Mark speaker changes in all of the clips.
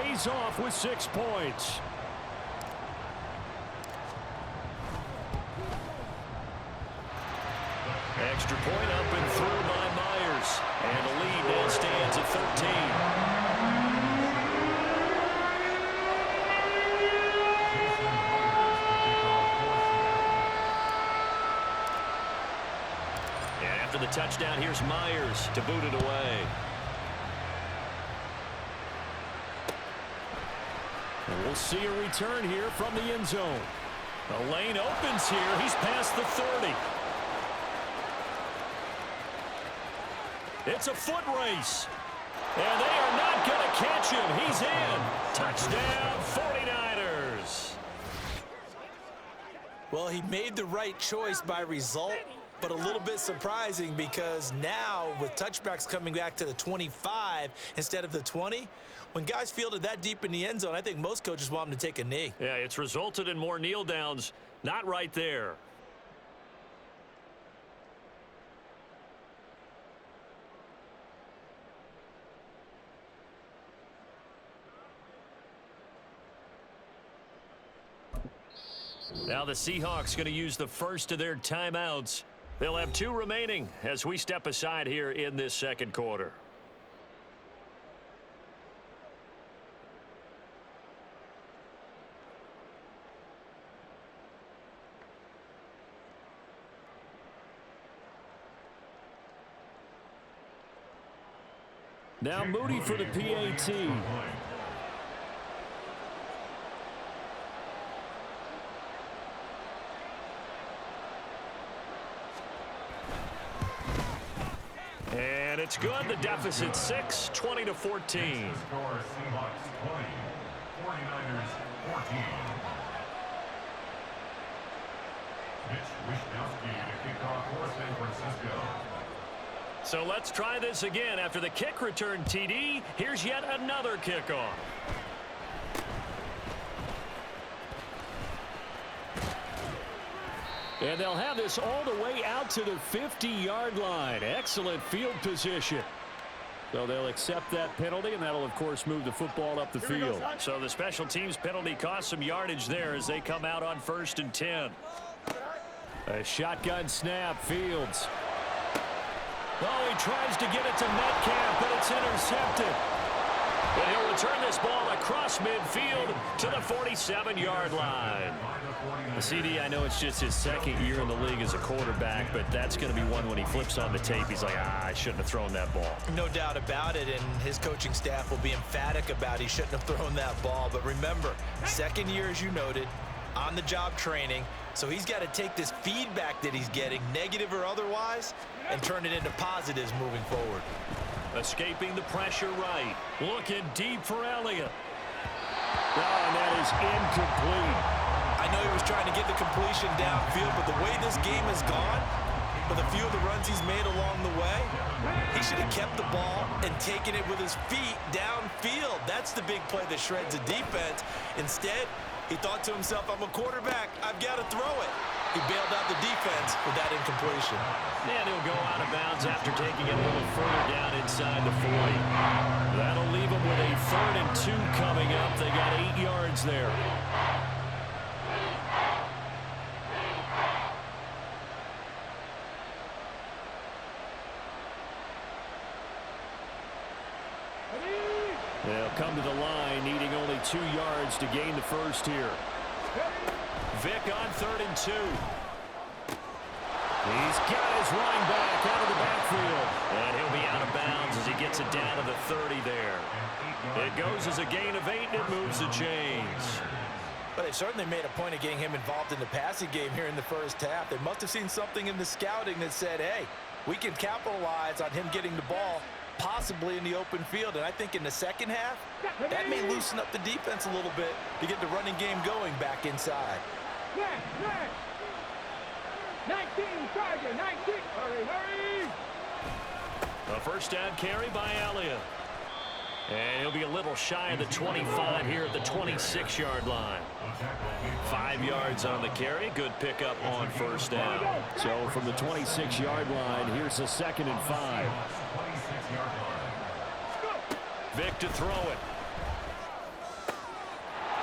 Speaker 1: pays off with 6 points. Extra point up and through by Myers. And the lead now stands at 13. After the touchdown, here's Myers to boot it away. And we'll see a return here from the end zone. The lane opens here. He's past the 30. It's a foot race. And they are not going to catch him. He's in. Touchdown, 49ers.
Speaker 2: Well, he made the right choice by result, but a little bit surprising because now with touchbacks coming back to the 25 instead of the 20, when guys fielded that deep in the end zone, I think most coaches want them to take a knee.
Speaker 1: Yeah, it's resulted in more kneel downs. Not right there. Now the Seahawks going to use the first of their timeouts. They'll have 2 remaining as we step aside here in this second quarter. Now Moody for the PAT. And it's good. The deficit 6, 20-14.
Speaker 3: Score Seahawks 20, 49ers 14. Mitch Wishnowsky to kick off for San Francisco.
Speaker 1: So let's try this again. After the kick return TD, here's yet another kickoff. And they'll have this all the way out to the 50-yard line. Excellent field position. So they'll accept that penalty, and that'll, of course, move the football up the field. So the special teams penalty cost some yardage there as they come out on 1st and 10. A shotgun snap, Fields. Oh, he tries to get it to Metcalf, but it's intercepted. And he'll return this ball across midfield to the 47-yard line. CD, I know it's just his 2nd year in the league as a quarterback, but that's going to be one when he flips on the tape. He's like, I shouldn't have thrown that ball.
Speaker 2: No doubt about it, and his coaching staff will be emphatic about he shouldn't have thrown that ball. But remember, 2nd year, as you noted, on-the-job training, so he's got to take this feedback that he's getting, negative or otherwise, and turn it into positives moving forward.
Speaker 1: Escaping the pressure right. Looking deep for Elliott. Oh, and that is incomplete.
Speaker 2: I know he was trying to get the completion downfield, but the way this game has gone, with a few of the runs he's made along the way, he should have kept the ball and taken it with his feet downfield. That's the big play that shreds the defense. Instead, he thought to himself, I'm a quarterback, I've got to throw it. He bailed out the defense with that incompletion.
Speaker 1: And he'll go out of bounds after taking it a little further down inside the 40. That'll leave him with a 3rd and 2 coming up. They got 8 yards there. They'll come to the line, needing only 2 yards to gain the first here. Vick on 3rd and 2. He's got his running back out of the backfield. And he'll be out of bounds as he gets it down to the 30 there. It goes as a gain of 8, and it moves the chains.
Speaker 2: But they certainly made a point of getting him involved in the passing game here in the first half. They must have seen something in the scouting that said, hey, we can capitalize on him getting the ball possibly in the open field. And I think in the second half, that may loosen up the defense a little bit to get the running game going back inside.
Speaker 4: 19, Sergeant, 19. Hurry.
Speaker 1: A first down carry by Elliott. And he'll be a little shy of the 25 here at the 26-yard line. 5 yards on the carry. Good pickup on first down. So from the 26-yard line, here's a 2nd and 5. Vick to throw it.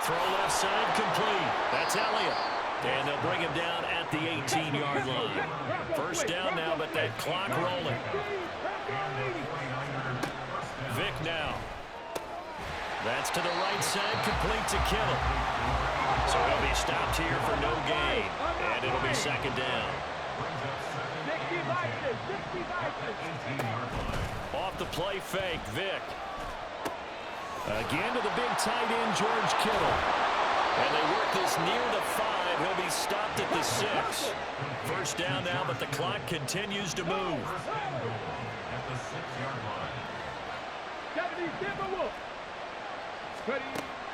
Speaker 1: Throw left side complete. That's Elliott. And they'll bring him down at the 18-yard line. First down now, but that clock rolling. Vick now. That's to the right side, complete to Kittle. So he'll be stopped here for no gain. And it'll be second down. Off the play fake, Vick. Again to the big tight end, George Kittle. And they work this near the 5. He'll be stopped at the 6. First down now, but the clock continues to move.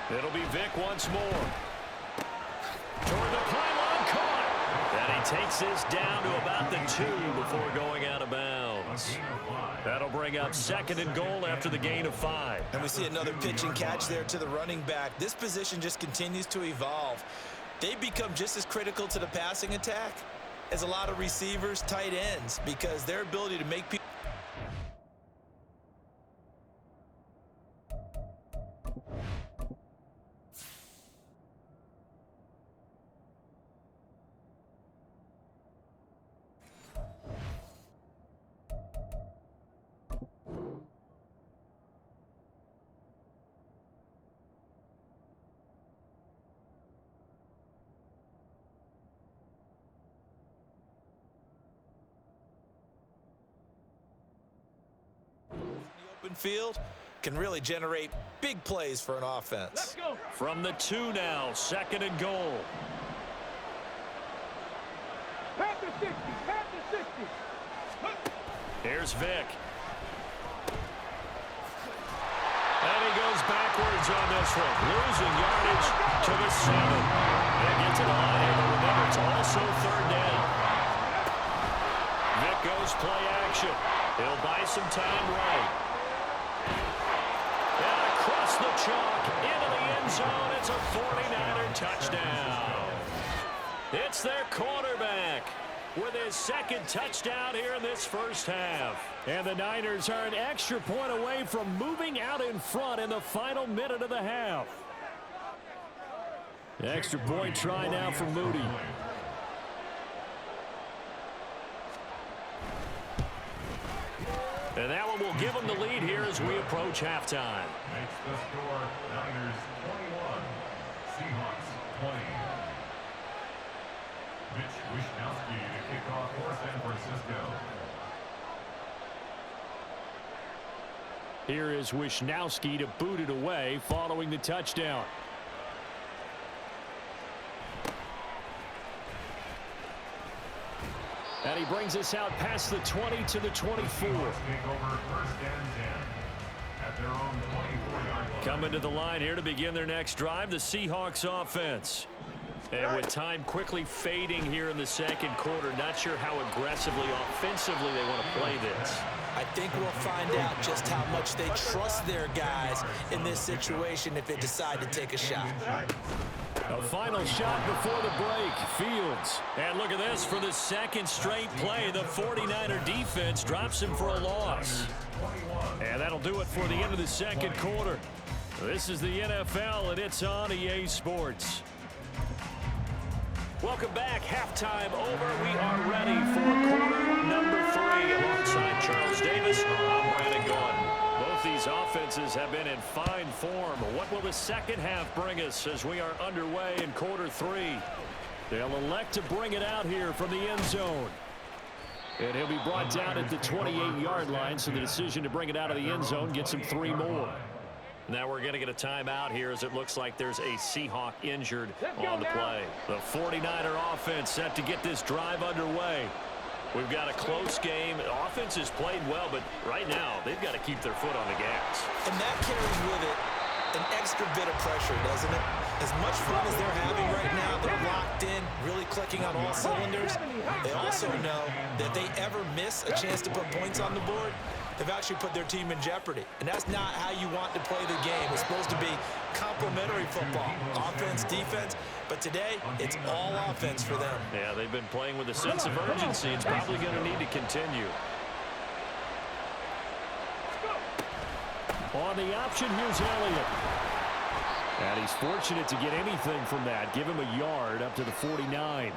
Speaker 1: It'll be Vick once more. Toward the pylon, caught. And he takes this down to about the 2 before going out of bounds. That'll bring up second and goal after the gain of 5.
Speaker 2: And we see another pitch and catch there to the running back. This position just continues to evolve. They become just as critical to the passing attack as a lot of receivers, tight ends, because their ability to make people. Field can really generate big plays for an offense.
Speaker 1: From the 2 now, second and goal.
Speaker 4: Pat the 60, pat the 60.
Speaker 1: Here's Vick. And he goes backwards on this one, losing yardage to the 7. And get to the line here, but remember, it's also third down. Vick goes play action. He'll buy some time right. And across the chalk, into the end zone, it's a 49er touchdown. It's their quarterback with his second touchdown here in this first half. And the Niners are an extra point away from moving out in front in the final minute of the half. The extra point try now for Moody. And that one will give them the lead here as we approach halftime.
Speaker 3: Makes the score Niners 21, Seahawks 20. Mitch Wishnowsky to kick off for San Francisco.
Speaker 1: Here is Wishnowsky to boot it away following the touchdown. And he brings us out past the 20 to the 24. Coming to the line here to begin their next drive, the Seahawks offense. And with time quickly fading here in the second quarter, not sure how aggressively, offensively they want to play this.
Speaker 2: I think we'll find out just how much they trust their guys in this situation if they decide to take a shot.
Speaker 1: A final shot before the break. Fields. And look at this. For the second straight play, the 49er defense drops him for a loss. And that'll do it for the end of the second quarter. This is the NFL, and it's on EA Sports. Welcome back. Halftime over. We are ready for quarter number 3. Alongside Charles Davis, I'm Brandon Gordon. Both these offenses have been in fine form. What will the second half bring us as we are underway in quarter 3? They'll elect to bring it out here from the end zone. And he'll be brought down at the 28-yard line, so the decision to bring it out of the end zone gets him 3 more. Now we're going to get a timeout here as it looks like there's a Seahawk injured on the play. The 49er offense set to get this drive underway. We've got a close game. The offense has played well, but right now they've got to keep their foot on the gas.
Speaker 2: And that carries with it an extra bit of pressure, doesn't it? As much fun as they're having right now, they're locked in, really clicking on all cylinders. They also know that if they ever miss a chance to put points on the board, they've actually put their team in jeopardy. And that's not how you want to play the game. It's supposed to be complementary football, offense, defense. But today, it's all offense for them.
Speaker 1: Yeah, they've been playing with a sense of urgency. It's probably going to need to continue. On the option, here's Elliott. And he's fortunate to get anything from that. Give him a yard up to the 49.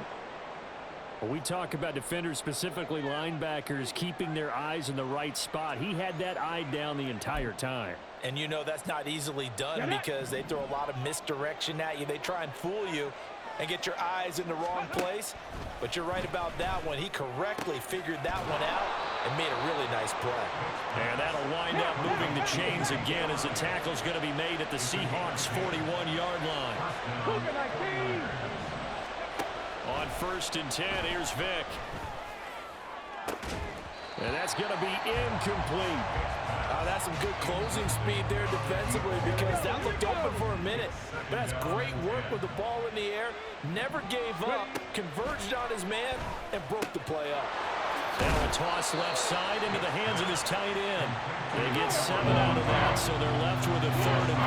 Speaker 1: When we talk about defenders, specifically linebackers, keeping their eyes in the right spot, he had that eye down the entire time.
Speaker 2: And you know that's not easily done because they throw a lot of misdirection at you. They try and fool you and get your eyes in the wrong place. But you're right about that one. He correctly figured that one out and made a really nice play.
Speaker 1: And that'll wind up moving the chains again as the tackle's going to be made at the Seahawks' 41-yard line. On 1st and 10, here's Vick. And that's going to be incomplete.
Speaker 2: That's some good closing speed there defensively because that looked open for a minute. But that's great work with the ball in the air. Never gave up, converged on his man, and broke the play up.
Speaker 1: Now a toss left side into the hands of his tight end. They get 7 out of that, so they're left with a 3rd and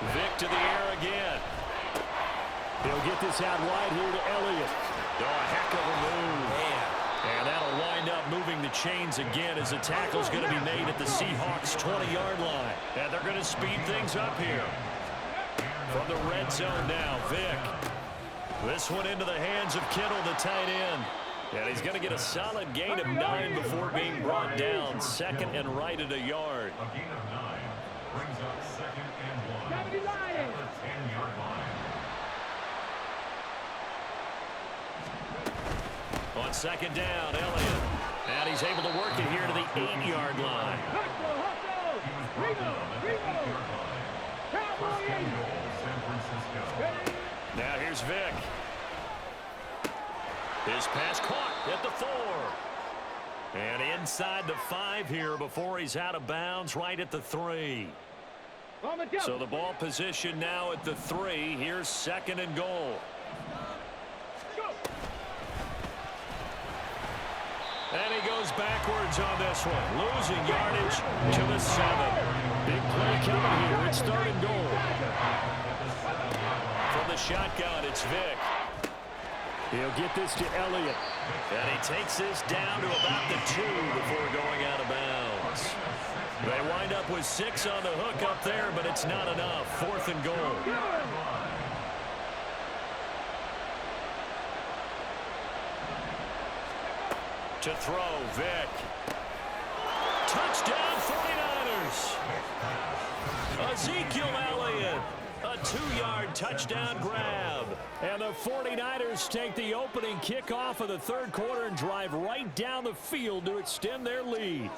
Speaker 1: 3. Vick to the air again. He'll get this out wide here to Elliott. Oh, a heck of a move.
Speaker 2: Man.
Speaker 1: And that'll wind up moving the chains again as the tackle's going to be made at the Seahawks' 20-yard line. And they're going to speed things up here. From the red zone now, Vick. This one into the hands of Kittle, the tight end. And he's going to get a solid gain of 9 before being brought down. 2nd and right at a yard.
Speaker 3: A gain of 9 brings up 2nd and 1. 10-yard line.
Speaker 1: On 2nd down, Elliott. And he's able to work it here to the 8-yard line. Now here's Vick. His pass caught at the 4. And inside the 5 here before he's out of bounds right at the 3. So the ball position now at the 3. Here's 2nd and goal. And he goes backwards on this one, losing yardage to the 7. Big play coming here. It's 3rd and goal. From the shotgun, it's Vick. He'll get this to Elliott. And he takes this down to about the 2 before going out of bounds. They wind up with 6 on the hook up there, but it's not enough. 4th and goal. To throw, Vick. Touchdown, 49ers. Ezekiel Elliott. A 2-yard touchdown grab. And the 49ers take the opening kickoff of the 3rd quarter and drive right down the field to extend their lead.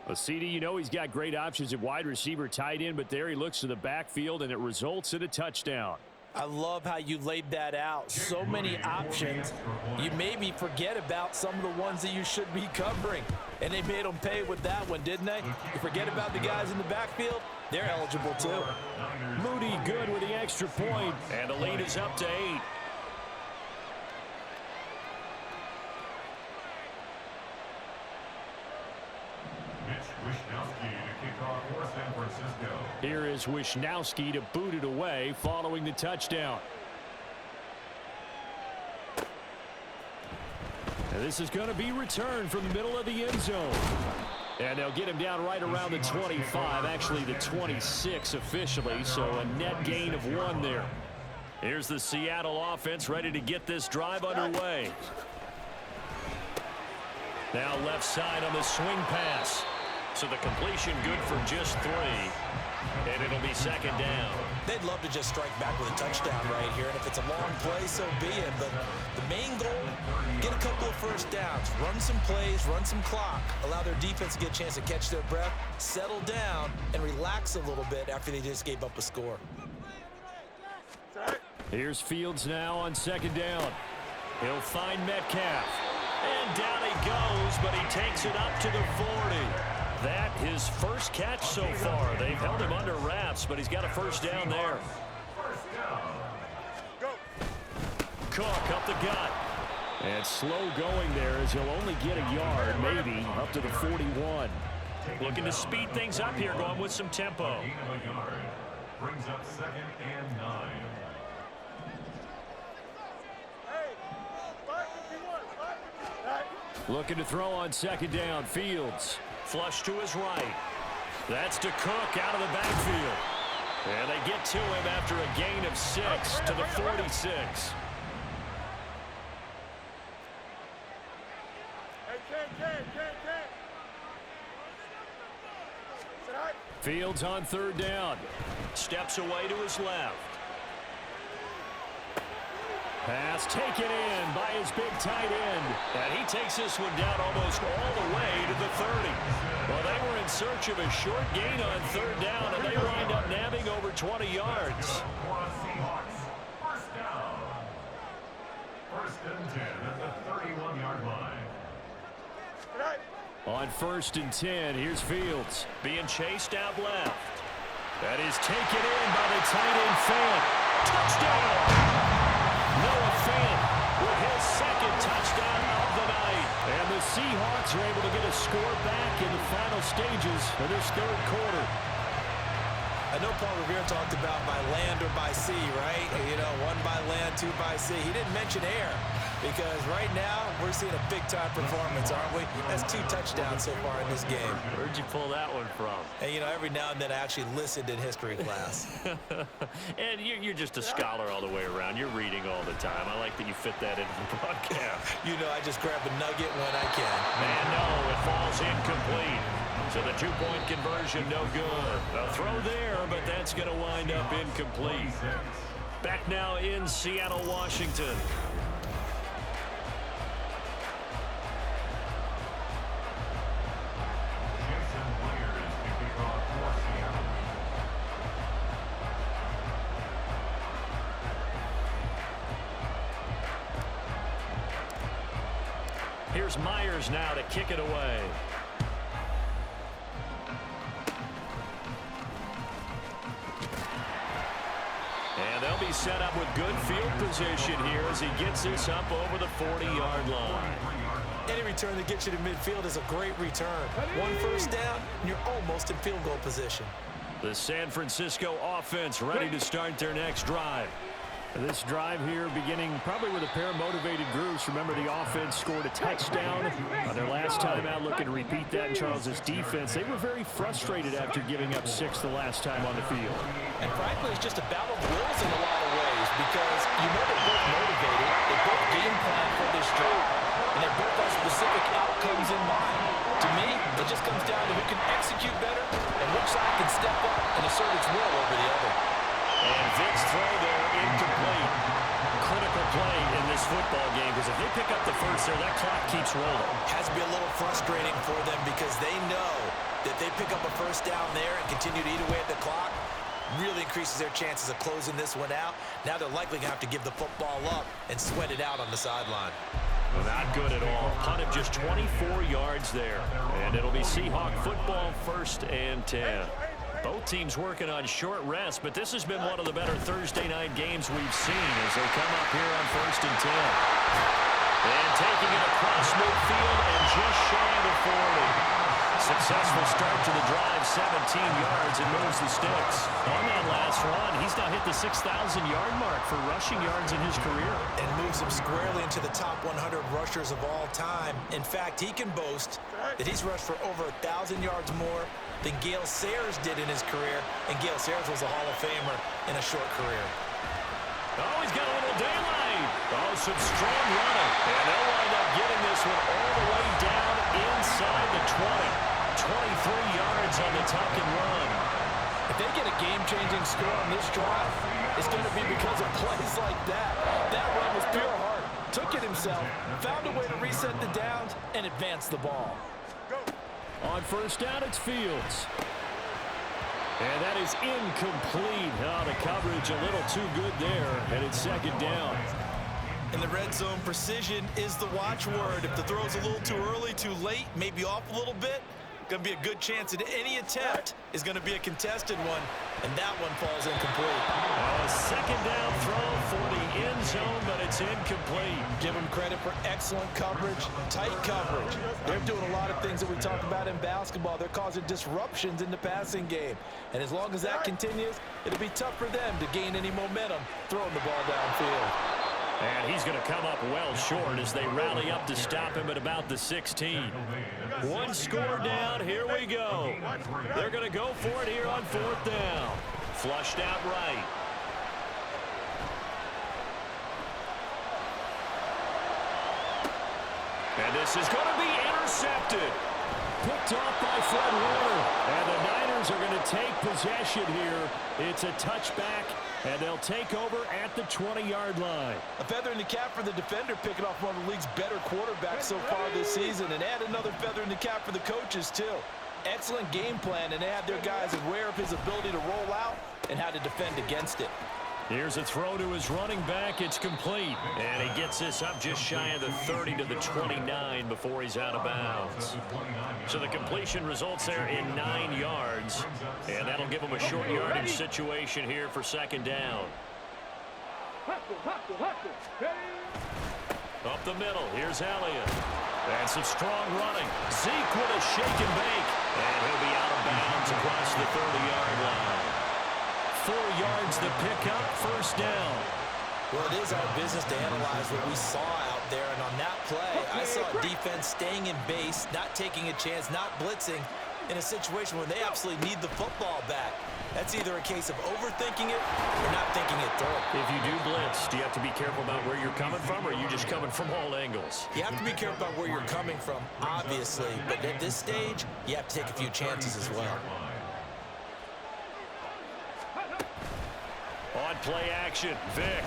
Speaker 1: Well, CD, you know he's got great options at wide receiver, tight end, but there he looks to the backfield, and it results in a touchdown.
Speaker 2: I love how you laid that out. So many options. You maybe forget about some of the ones that you should be covering. And they made them pay with that one, didn't they? You forget about the guys in the backfield, they're eligible too.
Speaker 1: Moody good with the extra point, and the lead is up to 8. Here is Wishnowski to boot it away following the touchdown. And this is going to be returned from the middle of the end zone. And they'll get him down right around the 25, actually the 26 officially, so a net gain of 1 there. Here's the Seattle offense ready to get this drive underway. Now left side on the swing pass. So the completion good for just 3. And it'll be 2nd down.
Speaker 2: They'd love to just strike back with a touchdown right here. And if it's a long play, so be it. But the main goal, get a couple of first downs. Run some plays, run some clock. Allow their defense to get a chance to catch their breath, settle down, and relax a little bit after they just gave up a score.
Speaker 1: Here's Fields now on 2nd down. He'll find Metcalf. And down he goes, but he takes it up to the 40. That his first catch so far. They've held him under wraps, but he's got a first down there. Cook up the gut. And slow going there as he'll only get a yard, maybe, up to the 41. Looking to speed things up here, going with some tempo.
Speaker 3: Brings up 2nd and 9.
Speaker 1: Looking to throw on second down. Fields. Flush to his right. That's to Cook out of the backfield. And they get to him after a gain of 6 to the 46. Fields on third down. Steps away to his left. Pass taken in by his big tight end. And he takes this one down almost all the way to the 30. Well, they were in search of a short gain on third down, and they wind up nabbing over 20 yards.
Speaker 3: First down. First and 10 at the 31-yard line.
Speaker 1: On first and 10, here's Fields being chased out left. That is taken in by the tight end Fant. Touchdown! Noah Fant with his second touchdown of the night. And the Seahawks are able to get a score back in the final stages of this third quarter.
Speaker 2: I know Paul Revere talked about by land or by sea, right? You know, one by land, two by sea. He didn't mention air because right now we're seeing a big-time performance, aren't we? That's 2 touchdowns so far in this game.
Speaker 1: Where'd you pull that one from?
Speaker 2: And, you know, every now and then I actually listened in history class.
Speaker 1: And you're just a scholar all the way around. You're reading all the time. I like that you fit that into the broadcast.
Speaker 2: You know, I just grab a nugget when I can.
Speaker 1: And no, it falls incomplete. So the 2-point conversion, no good. A throw there, but that's going to wind up incomplete. Back now in Seattle, Washington. Here's Myers now to kick it away. And they'll be set up with good field position here as he gets this up over the 40-yard line.
Speaker 2: Any return that gets you to midfield is a great return. 1 first down, and you're almost in field goal position.
Speaker 1: The San Francisco offense ready to start their next drive. This drive here beginning probably with a pair of motivated groups. Remember, the offense scored a touchdown on their last time out, looking to repeat that in Charles' defense. They were very frustrated after giving up 6 the last time on the field.
Speaker 2: And frankly, it's just a battle of wills in a lot of ways because you know they're both motivated. They both game plan for this drive, and they both have specific outcomes in mind. To me, it just comes down to who can execute better and which side can step up and assert its will over the other.
Speaker 1: And Vic's throw there incomplete. Critical play in this football game because if they pick up the first there, that clock keeps rolling.
Speaker 2: Has to be a little frustrating for them because they know that they pick up a first down there and continue to eat away at the clock, really increases their chances of closing this one out. Now they're likely going to have to give the football up and sweat it out on the sideline.
Speaker 1: Not good at all. Punt of just 24 yards there. And it'll be Seahawk football, first and 10. Both teams working on short rest, but this has been one of the better Thursday night games we've seen as they come up here on first and 10. And taking it across midfield and just shy of the 40. Successful start to the drive, 17 yards, and moves the sticks. On that last run, he's now hit the 6,000-yard mark for rushing yards in his career.
Speaker 2: And moves him squarely into the top 100 rushers of all time. In fact, he can boast that he's rushed for over 1,000 yards more than Gale Sayers did in his career, and Gale Sayers was a Hall of Famer in a short career.
Speaker 1: Oh, he's got a little daylight. Oh, some strong running. And they'll wind up getting this one all the way down inside the 20. 23 yards on the tuck and run.
Speaker 2: If they get a game-changing score on this drive, it's going to be because of plays like that. That run was pure heart. Took it himself, found a way to reset the downs, and advance the ball.
Speaker 1: On first down, it's Fields. And that is incomplete. Oh, the coverage a little too good there, and it's second down.
Speaker 2: In the red zone, precision is the watchword. If the throw's a little too early, too late, maybe off a little bit, going to be a good chance that any attempt is going to be a contested one, and that one falls incomplete.
Speaker 1: A second down throw for the end zone, but it's incomplete.
Speaker 2: Give them credit for excellent coverage, tight coverage. They're doing a lot of things that we talk about in basketball. They're causing disruptions in the passing game, and as long as that continues, it'll be tough for them to gain any momentum throwing the ball downfield.
Speaker 1: And he's going to come up well short as they rally up to stop him at about the 16. One score down. Here we go. They're going to go for it here on 4th down. Flushed out right. And this is going to be intercepted. Picked off by Fred Warner. And the Niners are going to take possession here. It's a touchback, and they'll take over at the 20-yard line.
Speaker 2: A feather in the cap for the defender, picking off one of the league's better quarterbacks so far this season. And add another feather in the cap for the coaches, too. Excellent game plan, and they have their guys aware of his ability to roll out and how to defend against it.
Speaker 1: Here's a throw to his running back. It's complete. And he gets this up just shy of the 30 to the 29 before he's out of bounds. So the completion results there in 9 yards. And that'll give him a short yardage situation here for 2nd down. Up the middle. Here's Elliott. And some strong running. Zeke with a shake and bake. And he'll be out of bounds across the 30-yard line. 4 yards the pickup, 1st down.
Speaker 2: Well, it is our business to analyze what we saw out there, and on that play, I saw a defense staying in base, not taking a chance, not blitzing, in a situation where they absolutely need the football back. That's either a case of overthinking it or not thinking it through.
Speaker 1: If you do blitz, do you have to be careful about where you're coming from, or are you just coming from all angles?
Speaker 2: You have to be careful about where you're coming from, obviously, but at this stage, you have to take a few chances as well.
Speaker 1: On play action, Vick.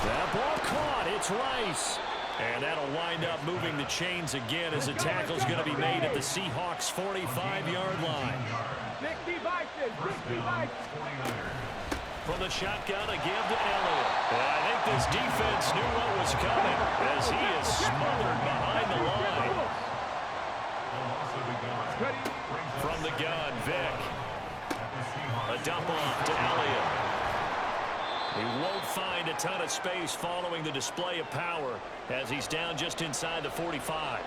Speaker 1: That ball caught. It's Rice. And that'll wind up moving the chains again as the tackle's going to be made at the Seahawks' 45-yard line. From the shotgun, a give to Elliott. And I think this defense knew what was coming as he is smothered behind the line. From the gun, Vick. A dump off to Elliott. He won't find a ton of space following the display of power as he's down just inside the 45.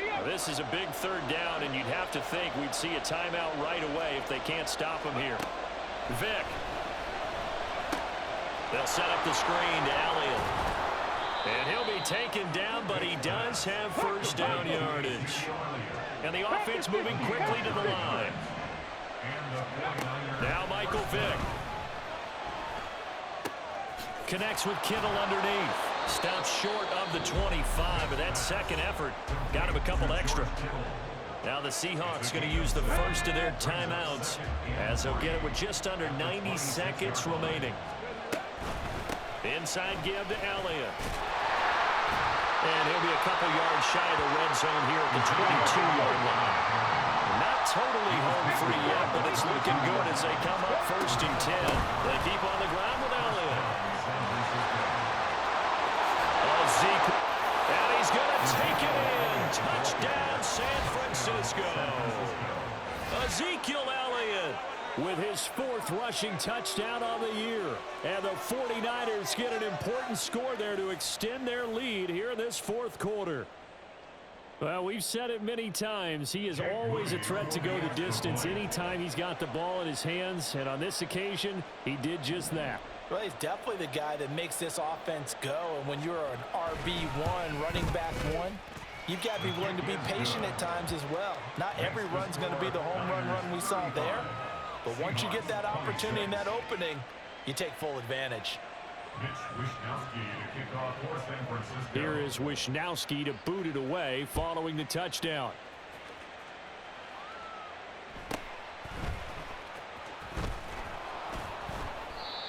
Speaker 1: Now, this is a big 3rd down, and you'd have to think we'd see a timeout right away if they can't stop him here. Vick. They'll set up the screen to Elliott. And he'll be taken down, but he does have 1st down yardage. And the offense moving quickly to the line. Now Michael Vick. Connects with Kittle underneath. Stops short of the 25, but that 2nd effort got him a couple extra. Now the Seahawks going to use the first of their timeouts as they'll get it with just under 90 seconds remaining. Inside give to Elliott. And he'll be a couple yards shy of the red zone here at the 22-yard line. Not totally home free yet, but it's looking good as they come up 1st and 10. They keep on the ground with Elliott. Oh, Zeke. And he's going to take it in. Touchdown, San Francisco. Ezekiel Elliott with his 4th rushing touchdown on the year. And the 49ers get an important score there to extend their lead here in this 4th quarter. Well, we've said it many times. He is always a threat to go the distance anytime he's got the ball in his hands. And on this occasion, he did just that.
Speaker 2: Well, he's definitely the guy that makes this offense go. And when you're an RB1, running back 1, you've got to be willing to be patient at times as well. Not every run's going to be the home run we saw there. But once you get that opportunity and that opening, you take full advantage.
Speaker 1: Here is Wishnowski to boot it away following the touchdown.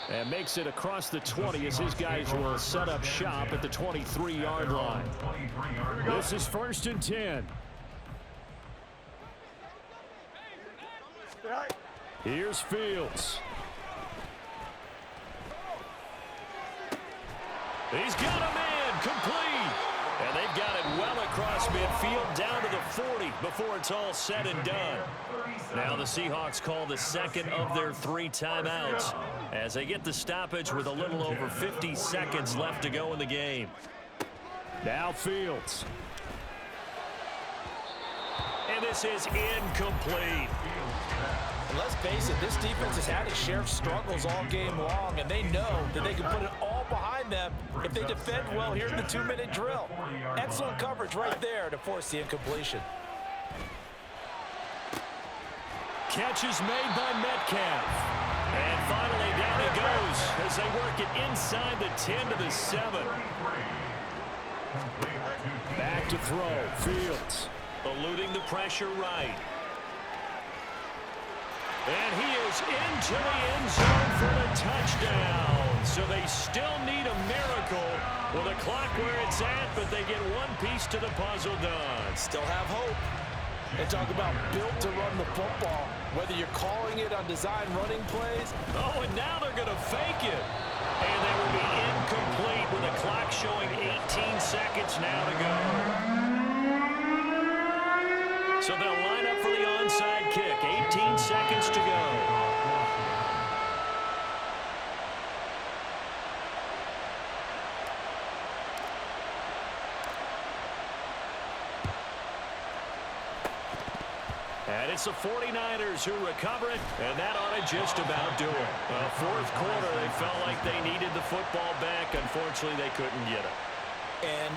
Speaker 1: And makes it across the 20 as his guys will set up shop at the 23-yard line. This is 1st and 10. Here's Fields. He's got him in, complete. And they've got it well across midfield down to the 40 before it's all said and done. Now the Seahawks call the 2nd of their 3 timeouts as they get the stoppage with a little over 50 seconds left to go in the game. Now Fields. And this is incomplete.
Speaker 2: And let's face it, this defense has had its share of struggles all game long, and they know that they can put it all behind them if they defend well here in the 2-minute drill. Excellent coverage right there to force the incompletion.
Speaker 1: Catch is made by Metcalf. And finally down he goes as they work it inside the 10 to the 7. Back to throw. Fields eluding the pressure right. And he is into the end zone for the touchdown. So they still need a miracle with the clock where it's at, but they get one piece to the puzzle done.
Speaker 2: Still have hope. They talk about built to run the football, whether you're calling it on design running plays.
Speaker 1: Oh, and now they're going to fake it. And that will be incomplete with the clock showing 18 seconds now to go. So they'll line up for the onside kick. 18 seconds to go. And it's the 49ers who recover it, and that ought to just about do it. Fourth quarter, they felt like they needed the football back. Unfortunately, they couldn't get it.
Speaker 2: And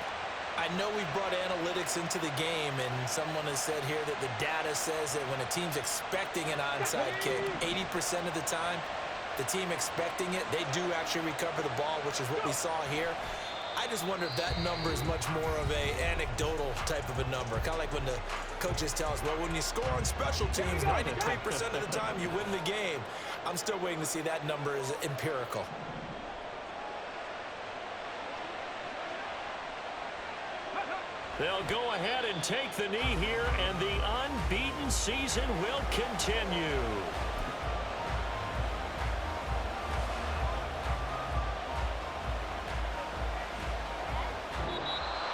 Speaker 2: I know we brought analytics into the game, and someone has said here that the data says that when a team's expecting an onside kick, 80% of the time, the team expecting it, they do actually recover the ball, which is what we saw here. I just wonder if that number is much more of a anecdotal type of a number. Kind of like when the coaches tell us, well, when you score on special teams, 93% of the time you win the game. I'm still waiting to see that number is empirical.
Speaker 1: They'll go ahead and take the knee here, and the unbeaten season will continue.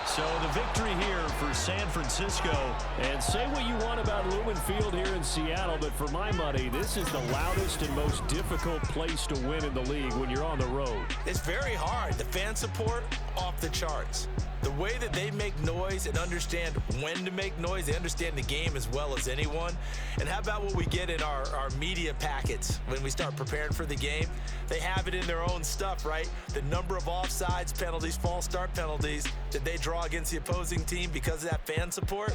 Speaker 1: So the victory here for San Francisco. And say what you want about Lumen Field here in Seattle, but for my money, this is the loudest and most difficult place to win in the league when you're on the road.
Speaker 2: It's very hard. The fan support, off the charts. The way that they make noise and understand when to make noise, they understand the game as well as anyone. And how about what we get in our media packets when we start preparing for the game? They have it in their own stuff, right? The number of offsides penalties, false start penalties that they draw against the opposing team because of that fan support.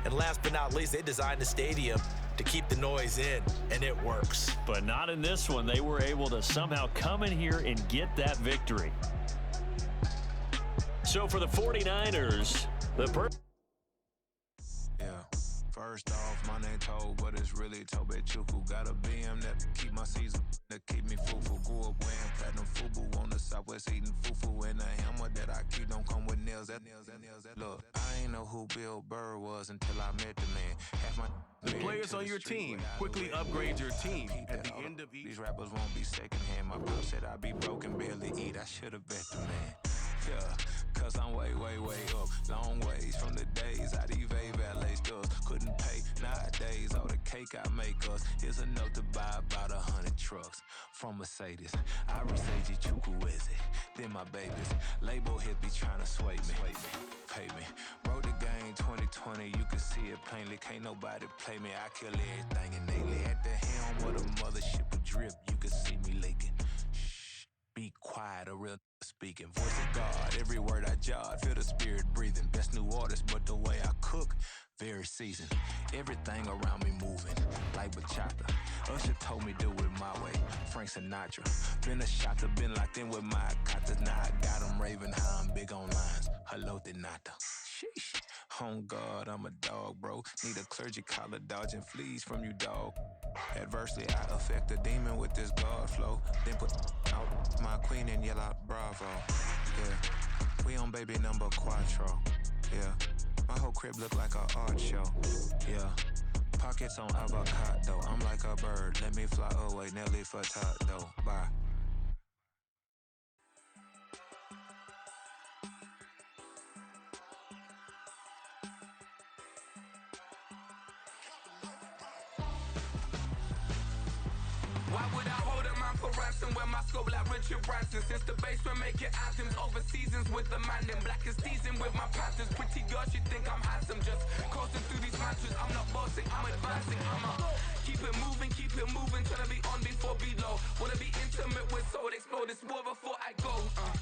Speaker 2: And last but not least, they designed the stadium to keep the noise in, and it works.
Speaker 1: But not in this one. They were able to somehow come in here and get that victory. So for the 49ers,
Speaker 5: First off, my name Toad, but it's really Tobe Chuku. Got a BM that keep my season, that keep me fufu. Grew up wearing platinum fubu on the southwest eating fufu. And a hammer that I keep don't come with nails. Look, I ain't know who Bill Burr was until I met the man. Half my
Speaker 6: the players on your team quickly upgrade your team at the end of each.
Speaker 5: These rappers won't be secondhand. My pop said I'd be broken, barely eat. I should have bet the man. Yeah, cause I'm way up. Long ways from the days I evade valet stores. Couldn't pay nowadays. All the cake I make us is enough to buy about 100 trucks from Mercedes. I receive Chukwueze, then my babies. Label hit be trying to sway me. Pay me. Wrote the game 2020, you can see it plainly. Can't nobody play me. I kill everything innately. At the helm of the mothership would drip, you can see me leaking. Shh, be quiet, a real speaking. Voice of God, every word I jot. Feel the spirit breathing. Best new artist, but the way I cook, very seasoned. Everything around me moving, like bachata. Usher told me do it my way. Frank Sinatra. Been a shotter, been locked in with my katas. Now I got them raving how I'm big on lines. Hello, Denata. Sheesh. On God, I'm a dog, bro. Need a clergy collar, dodging fleas from you, dog. Adversely, I affect a demon with this God flow. Then put out my queen and yell out bravo. Yeah, we on baby number quattro. Yeah, my whole crib look like a art show. Yeah, pockets on avocado. I'm like a bird. Let me fly away, Nelly Furtado. Bye.
Speaker 7: Why would I hold up my
Speaker 5: man for ransom. When my scope like Richard Branson. Since the basement making anthems over seasons with the man. Them black is seasoned with my Panthers. Pretty girl, she think I'm handsome. Just coasting through these matches. I'm not bossing, I'm advancing. Keep it moving. Tryna be on before be low. Wanna be intimate with soul. Explode this war before I go.